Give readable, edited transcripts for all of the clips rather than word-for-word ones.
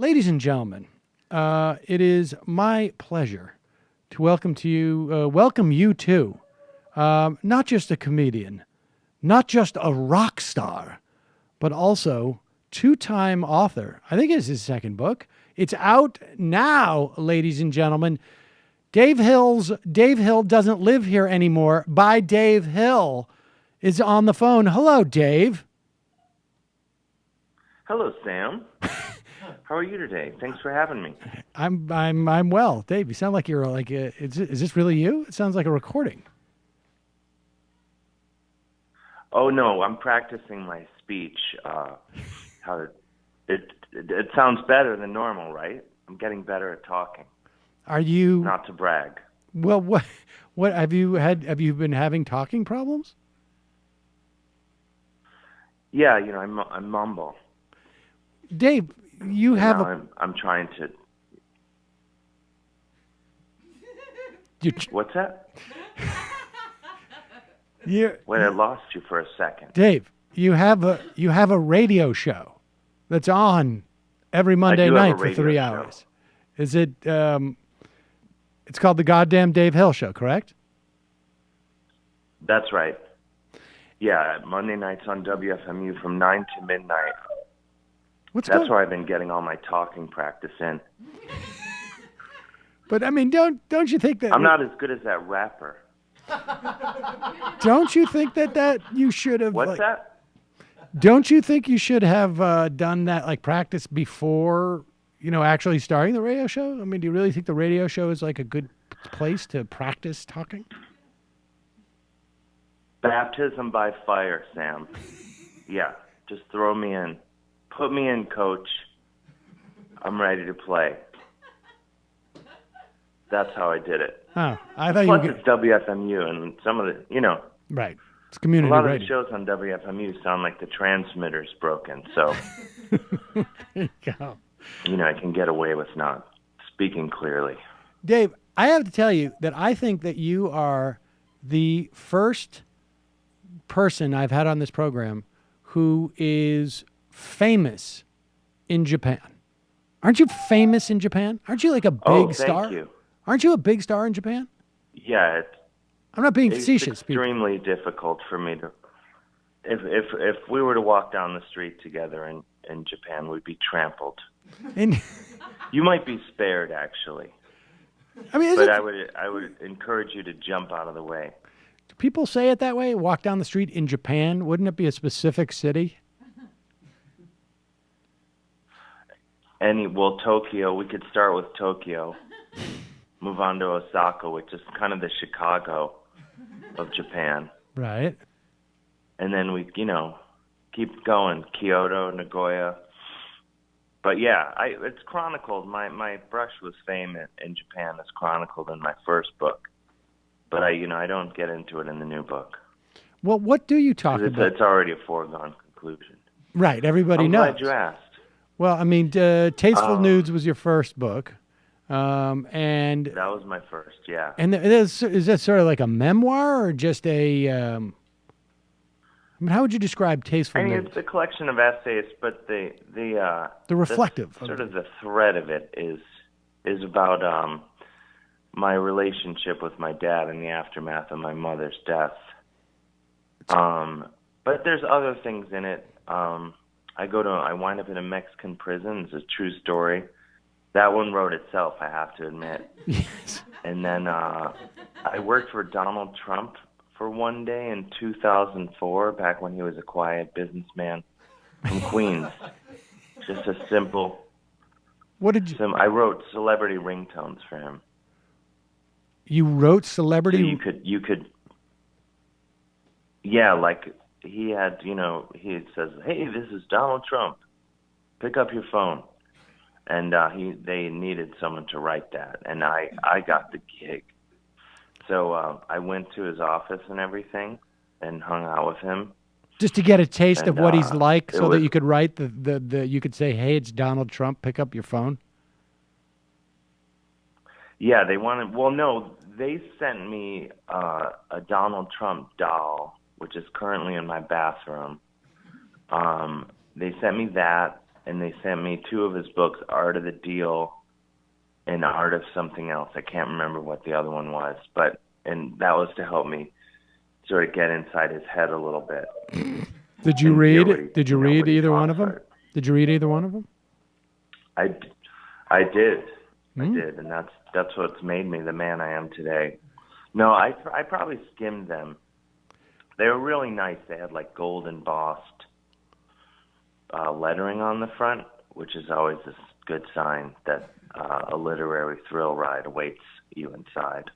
Ladies and gentlemen, it is my pleasure to welcome you to, not just a comedian, not just a rock star, but also two-time author. I think it's his second book. It's out now, ladies and gentlemen. Dave Hill doesn't live here anymore. By Dave Hill is on the phone. Hello, Dave. Hello, Sam. How are you today? Thanks for having me. I'm well, Dave. You sound like you're like. Is this really you? It sounds like a recording. Oh no, I'm practicing my speech. It sounds better than normal, right? I'm getting better at talking. Are you? Not to brag. Well, what have you had? Have you been having talking problems? Yeah, I mumble. Dave, you have. I'm trying to. What's that? Wait, I lost you for a second. Dave, you have a radio show that's on every Monday night for 3 hours. Is it? It's called the Goddamn Dave Hill Show, correct? That's right. Yeah, Monday nights on WFMU from 9 to midnight. That's where I've been getting all my talking practice in. But I mean, don't you think that I'm not as good as that rapper? Don't you think that you should have? What's that? Don't you think you should have done that, like practice before, actually starting the radio show? I mean, do you really think the radio show is like a good place to practice talking? Baptism by fire, Sam. Yeah, just throw me in. Put me in, coach. I'm ready to play. That's how I did it. Oh, I thought Plus, it's WFMU, and some of the, Right. It's community radio. A lot radio. of the shows on WFMU sound like the transmitter's broken, so. There you go. I can get away with not speaking clearly. Dave, I have to tell you that I think that you are the first person I've had on this program who is famous in Japan. Aren't you famous in Japan? Aren't you like a big star? Thank you. Aren't you a big star in Japan? Yeah, I'm not being facetious. It's extremely difficult for me to. If we were to walk down the street together in Japan, we'd be trampled. You might be spared, actually. I mean, but I would encourage you to jump out of the way. Do people say it that way? Walk down the street in Japan? Wouldn't it be a specific city? Tokyo. We could start with Tokyo. Move on to Osaka, which is kind of the Chicago of Japan. Right. And then we, keep going. Kyoto, Nagoya. But yeah, it's chronicled. My brush with fame in Japan is chronicled in my first book. But I don't get into it in the new book. Well, what do you talk about? It's already a foregone conclusion. Right. Everybody knows. I'm glad you asked. Well, I mean, Tasteful Nudes was your first book. And that was my first, yeah. And is that sort of like a memoir or just a? I mean, how would you describe Tasteful Nudes? It's a collection of essays, but the reflective sort of the thread of it is about my relationship with my dad in the aftermath of my mother's death. But there's other things in it. I wind up in a Mexican prison. It's a true story. That one wrote itself, I have to admit. Yes. And then I worked for Donald Trump for one day in 2004, back when he was a quiet businessman from Queens. Just a simple. What did you? I wrote celebrity ringtones for him. You wrote celebrity. So you could. Yeah, like he had, he says, "Hey, this is Donald Trump. Pick up your phone." And they needed someone to write that, and I got the gig. So I went to his office and everything, and hung out with him. Just to get a taste of what he's like, so that you could write you could say, "Hey, it's Donald Trump. Pick up your phone." Yeah, they wanted. Well, no, they sent me a Donald Trump doll, which is currently in my bathroom. They sent me that. and they sent me 2 of his books, Art of the Deal and Art of something else. I can't remember what the other one was, and that was to help me sort of get inside his head a little bit. Did you read? Did you read either one of them? Did you read either one of them? I did. I did, and that's what's made me the man I am today. No, I probably skimmed them. They were really nice. They had like gold embossed lettering on the front, which is always a good sign that a literary thrill ride awaits you inside.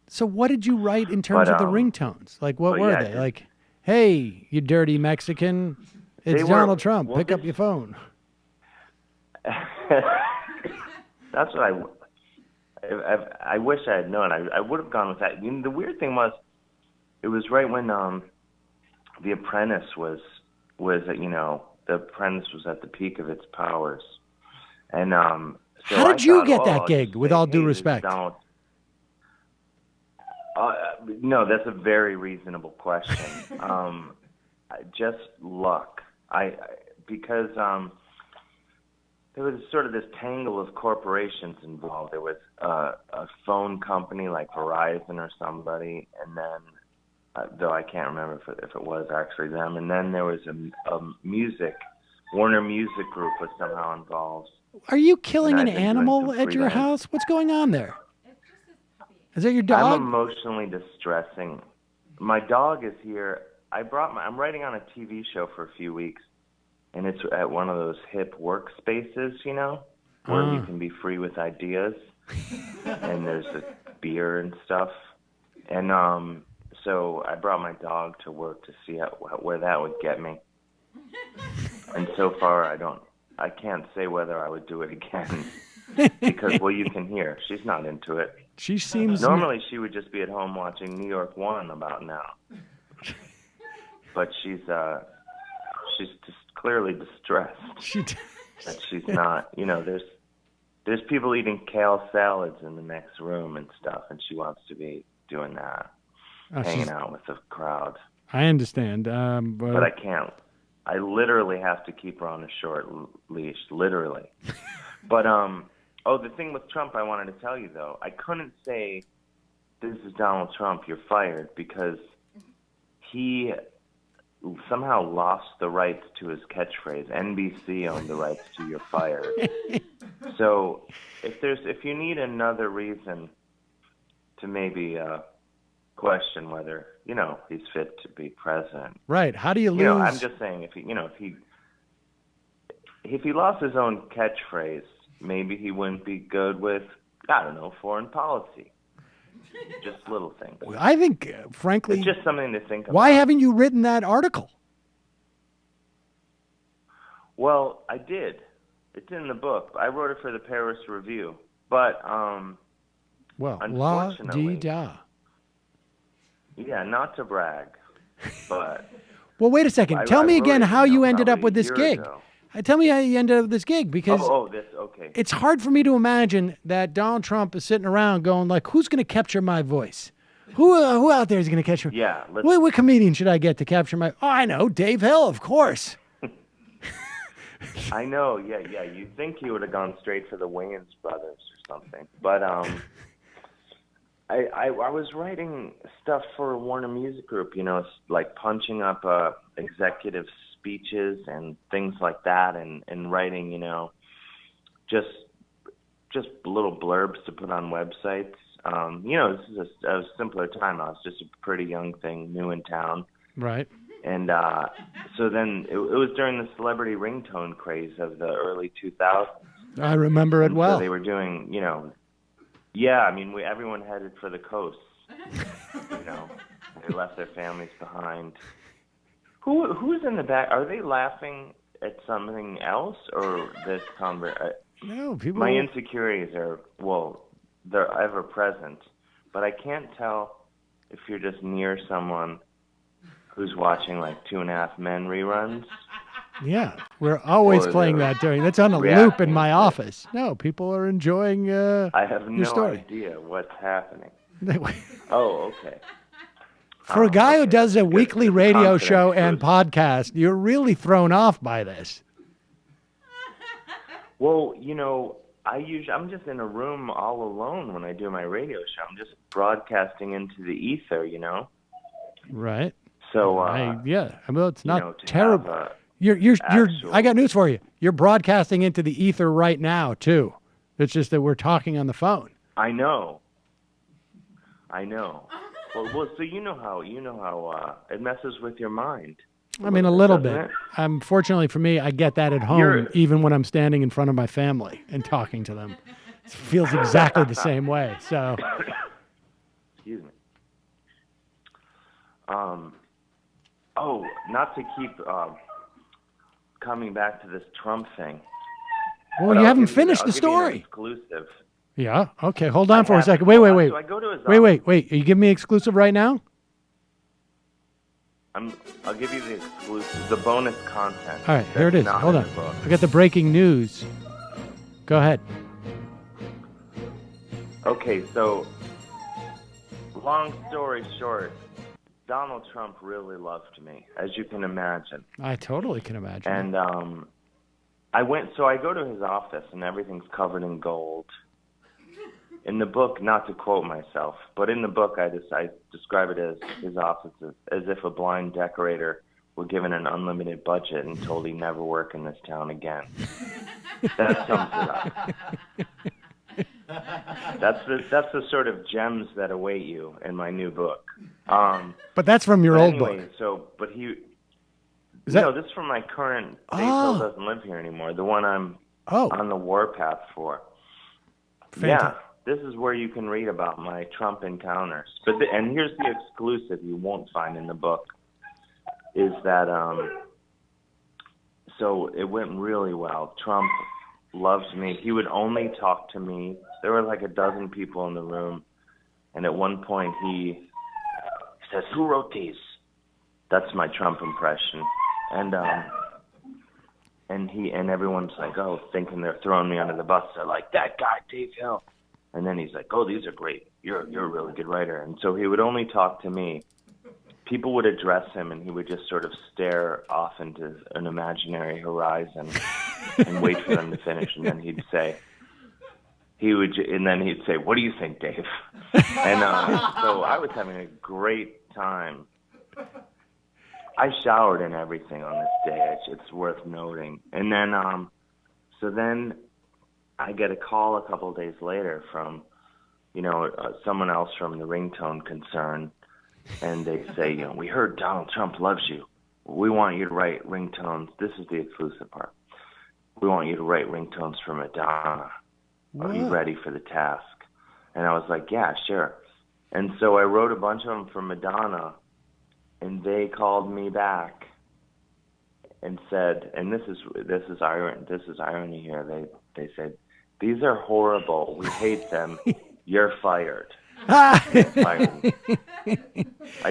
So what did you write in terms of the ringtones? Like, what were they? Like, hey, you dirty Mexican, it's Donald Trump. Pick up your phone. That's what I wish I had known. I would have gone with that. The weird thing was, it was right when The Apprentice was The Apprentice was at the peak of its powers. And so how did you get that gig, with all due respect? No, that's a very reasonable question. Just luck. Because there was sort of this tangle of corporations involved. There was a phone company like Verizon or somebody, and then, though I can't remember if it was actually them, and then there was a Warner Music Group was somehow involved. Are you killing an animal at your house? What's going on there? Is that your dog? I'm emotionally distressing. My dog is here. I'm writing on a TV show for a few weeks, and it's at one of those hip workspaces, where you can be free with ideas, and there's a beer and stuff. And so I brought my dog to work to see where that would get me. And so far, I can't say whether I would do it again because, well, you can hear she's not into it. She seems normally she would just be at home watching New York 1 about now, but she's just clearly distressed that she's not. There's people eating kale salads in the next room and stuff, and she wants to be doing that, hanging out with the crowd. I understand, but I can't. I literally have to keep her on a short leash, literally. But the thing with Trump I wanted to tell you, though, I couldn't say, this is Donald Trump, you're fired, because he somehow lost the rights to his catchphrase. NBC owned the rights to "you're fired." So if you need another reason to maybe question whether he's fit to be president, right? How do you lose? I'm just saying, if he lost his own catchphrase, maybe he wouldn't be good with, I don't know, foreign policy. Just little things. I think, frankly, it's just something to think about. Why haven't you written that article? Well, I did. It's in the book. I wrote it for the Paris Review, but unfortunately, la-di-da. Yeah, not to brag, but. Well, wait a second. Tell me again how you ended up with this gig. Tell me how you ended up with this gig, because okay. It's hard for me to imagine that Donald Trump is sitting around going like, who's going to capture my voice? Who out there is going to capture? Yeah. What comedian should I get to capture my? Oh, I know, Dave Hill, of course. I know. Yeah. You'd think he would have gone straight for the Wayans brothers or something, but I was writing stuff for Warner Music Group, like punching up executive speeches and things like that, and writing, just little blurbs to put on websites. This is a simpler time. I was just a pretty young thing, new in town. Right. And so then it was during the celebrity ringtone craze of the early 2000s. I remember it well. So they were doing, yeah, I mean, everyone headed for the coast. They left their families behind. Who's in the back? Are they laughing at something else or this conversation? No, people. My insecurities are, they're ever present, but I can't tell if you're just near someone who's watching like 2.5 Men reruns. Yeah, we're always playing that that's on a loop in my office. No, people are enjoying I have no story. idea what's happening. Oh, okay. For a guy who does a weekly radio show and podcast, you're really thrown off by this. Well, I'm just in a room all alone when I do my radio show. I'm just broadcasting into the ether, Right. So, Well, it's not to terrible. have a You're. actual, I got news for you. You're broadcasting into the ether right now too. It's just that we're talking on the phone. I know. Well, so you know how it messes with your mind. I mean, a little doesn't bit. it? Fortunately for me, I get that at home, even when I'm standing in front of my family and talking to them. It feels exactly the same way. So, excuse me. Oh, not to keep coming back to this Trump thing. well, you haven't finished the I'll give you an story. exclusive. Yeah. Okay. Hold on for a second. So Wait. I go to his Wait. office. Are you giving me exclusive right now? I'll give you the exclusive, the bonus content. All right. Here it is. Not Hold in on. the book. I got the breaking news. Go ahead. Okay, so long story short, Donald Trump really loved me, as you can imagine. I totally can imagine. And I go to his office and everything's covered in gold. In the book, not to quote myself, but in the book I describe it as his office as if a blind decorator were given an unlimited budget and told he'd never work in this town again. That sums it up. That's the sort of gems that await you in my new book. But that's from your old book. This is from my current. Dave Hill doesn't live here anymore. The one I'm on the warpath for. Fantastic. Yeah, this is where you can read about my Trump encounters. And here's the exclusive you won't find in the book. Is that so it went really well. Trump loves me. He would only talk to me. There were like a dozen people in the room, and at one point he says, "Who wrote these?" That's my Trump impression, and everyone's like, "Oh," thinking they're throwing me under the bus. They're like, "That guy, Dave Hill," and then he's like, "Oh, these are great. You're a really good writer." And so he would only talk to me. People would address him, and he would just sort of stare off into an imaginary horizon and wait for them to finish, and then he'd say, "What do you think, Dave?" And so I was having a great time. I showered and everything on this day. It's worth noting. And then, so then I get a call a couple of days later from, someone else from the Ringtone concern. And they say, "We heard Donald Trump loves you. We want you to write ringtones." This is the exclusive part. "We want you to write ringtones for Madonna. Are you ready for the task?" And I was like, "Yeah, sure." And so I wrote a bunch of them for Madonna, and they called me back and said, and this is irony here. They said, "These are horrible. We hate them. You're fired." I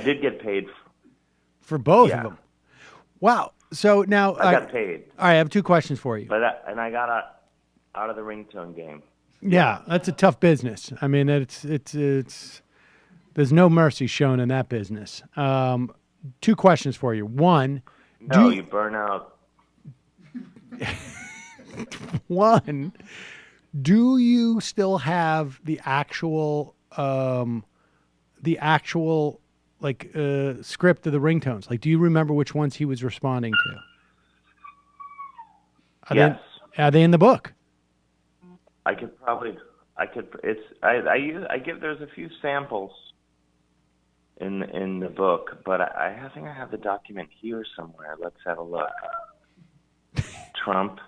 did get paid for both of them. Wow. So now I got paid. All right, I have two questions for you. And I got out of the ringtone game. Yeah, that's a tough business. I mean, it's there's no mercy shown in that business. Two questions for you. One, you burn out. One, do you still have the actual script of the ringtones? Like, do you remember which ones he was responding to? Yes. Are they in the book? There's a few samples in the book, but I think I have the document here somewhere. Let's have a look. Trump.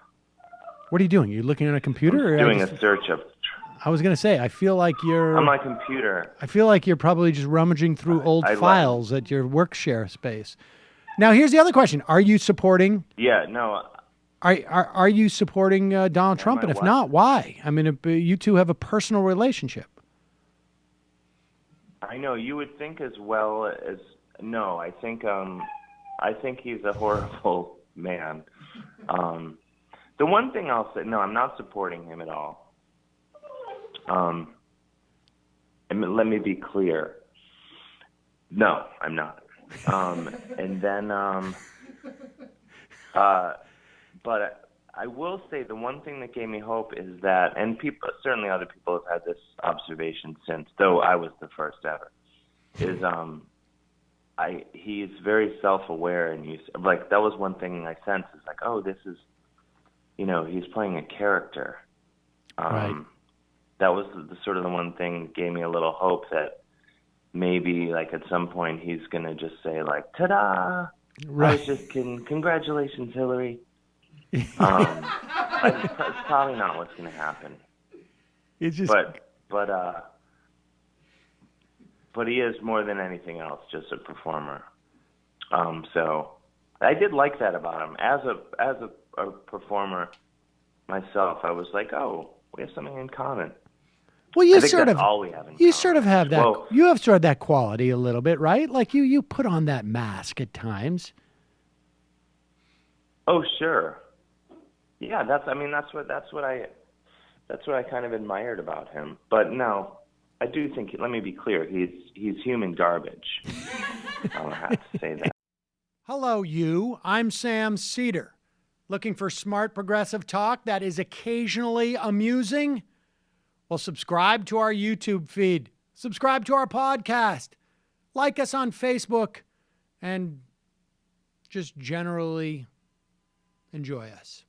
What are you doing? Are you looking at a computer? I'm doing a search of. I was going to say, I feel like you're on my computer. I feel like you're probably just rummaging through old files at your work-share space. Now, here's the other question: are you supporting? Yeah, no. Are you supporting Donald Trump? And if not, why? I mean, you two have a personal relationship. I know you would think as well as no. I think he's a horrible man. The one thing I'll say, no, I'm not supporting him at all. And let me be clear. No, I'm not. And then, but I will say the one thing that gave me hope is that, and people, certainly other people have had this observation since, though I was the first ever, is he's very self-aware, and like that was one thing I sensed is like, oh, this is, he's playing a character. Right. That was the sort of the one thing that gave me a little hope that maybe like at some point he's gonna just say like, ta-da! Right. I was just kidding. Congratulations, Hillary. It's probably not what's going to happen. It's just, but he is more than anything else just a performer. So I did like that about him. As a performer myself, I was like, oh, we have something in common. well, you I think sort that's of, all we have in you common. sort of have that. Well, You have sort of that quality a little bit, right? Like you put on that mask at times. oh, sure. Yeah, that's what I kind of admired about him. But no, I do think, let me be clear, he's human garbage. I'll have to say that. Hello, you. I'm Sam Seder. Looking for smart progressive talk that is occasionally amusing? Well, subscribe to our YouTube feed. Subscribe to our podcast. Like us on Facebook. And just generally enjoy us.